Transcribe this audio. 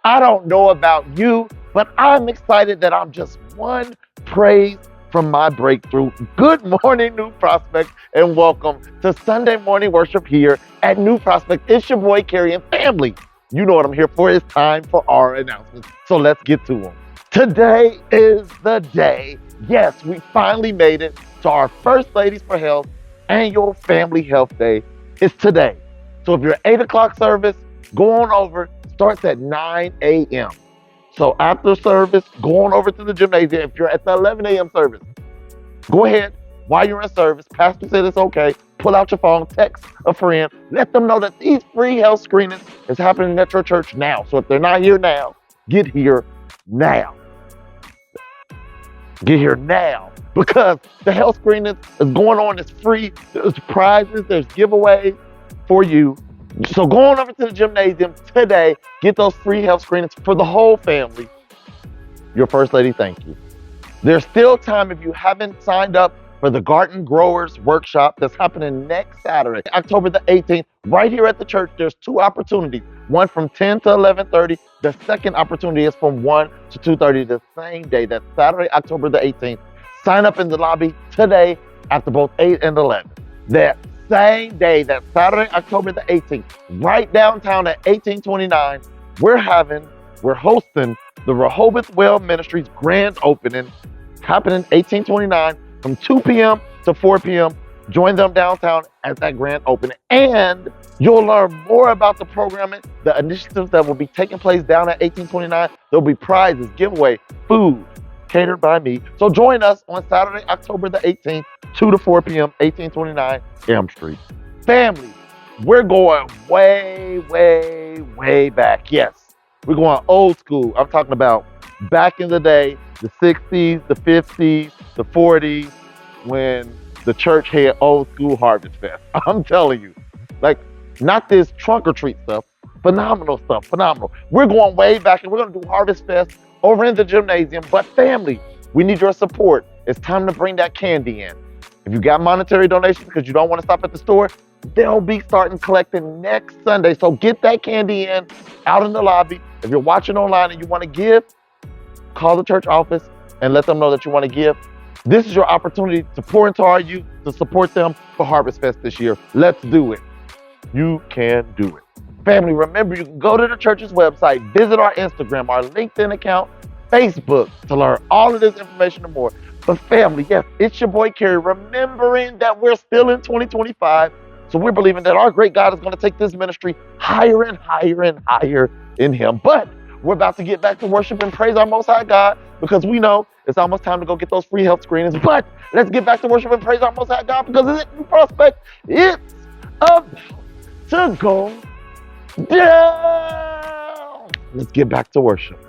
I don't know about you, but I'm excited that I'm just one praise from my breakthrough. Good morning, New Prospect, and welcome to Sunday morning worship here at New Prospect. It's your boy, Carrie, and family. You know what I'm here for. It's time for our announcements. So let's get to them. Today is the day. Yes, we finally made it to our First Ladies for Health annual Family Health Day. It's today. So if you're 8 o'clock service, go on over. Starts at 9 a.m. So after service, go on over to the gymnasium. If you're at the 11 a.m. service, go ahead. While you're in service, pastor said it's okay. Pull out your phone, text a friend. Let them know that these free health screenings is happening at your church now. So if they're not here now, get here now. Get here now, because the health screening is going on. It's free. There's prizes. There's giveaways for you. So go on over to the gymnasium today. Get those free health screenings for the whole family. Your First Lady, thank you. There's still time if you haven't signed up for the Garden Growers Workshop that's happening next Saturday, October the 18th, right here at the church. There's two opportunities, one from 10 to 11:30. The second opportunity is from 1 to 2:30 the same day. That's Saturday, October the 18th. Sign up in the lobby today after both 8 and 11. That same day, that Saturday, October the 18th, right downtown at 1829, we're hosting the Rehoboth Ministries grand opening, happening 1829 from 2 p.m. to 4 p.m. Join them downtown at that grand opening, and you'll learn more about the programming, the initiatives that will be taking place down at 1829. There'll be prizes, giveaway, food, catered by me. So join us on Saturday, October the 18th, 2 to 4 p.m., 1829 Elm Street. Family, we're going way, way, way back. Yes, we're going old school. I'm talking about back in the day, the 60s, the 50s, the 40s, when the church had old school Harvest Fest. I'm telling you, like, not this trunk or treat stuff, phenomenal stuff, phenomenal. We're going way back, and we're going to do Harvest Fest over in the gymnasium. But family, we need your support. It's time to bring that candy in. If you got monetary donations because you don't want to stop at the store, they'll be starting collecting next Sunday. So get that candy in out in the lobby. If you're watching online and you want to give, call the church office and let them know that you want to give. This is your opportunity to pour into our youth, to support them for Harvest Fest this year. Let's do it. You can do it. Family, remember, you can go to the church's website, visit our Instagram, our LinkedIn account, Facebook, to learn all of this information and more. But family, yes, it's your boy, Carrie, remembering that we're still in 2025. So we're believing that our great God is going to take this ministry higher and higher and higher in Him. But we're about to get back to worship and praise our Most High God, because we know it's almost time to go get those free health screenings. But let's get back to worship and praise our Most High God, because it's New Prospect. It's about to go down. Let's get back to worship.